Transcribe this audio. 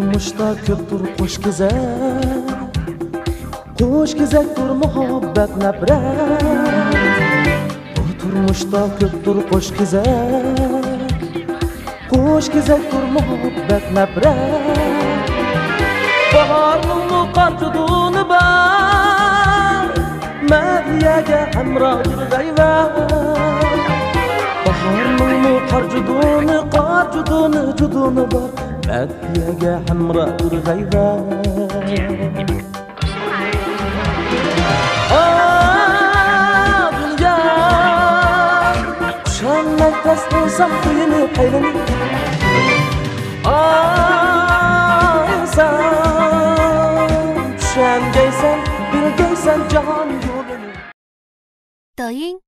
turmuşda köptür qo'sh kezakdir muhabbat nafrat. Bu turmuşda köptür qo'sh kezakdir muhabbat nafrat. Baharning qarjuduni bar, Madiyaga hamrohdir g'ayvat. Baharning qarjuduni bar, Madiyaga hamrohdir g'ayvat. Dünya Şanlar taslasam kıyını kaynını İnsan Şengeysen bilgeysen cahan yolunu 抖音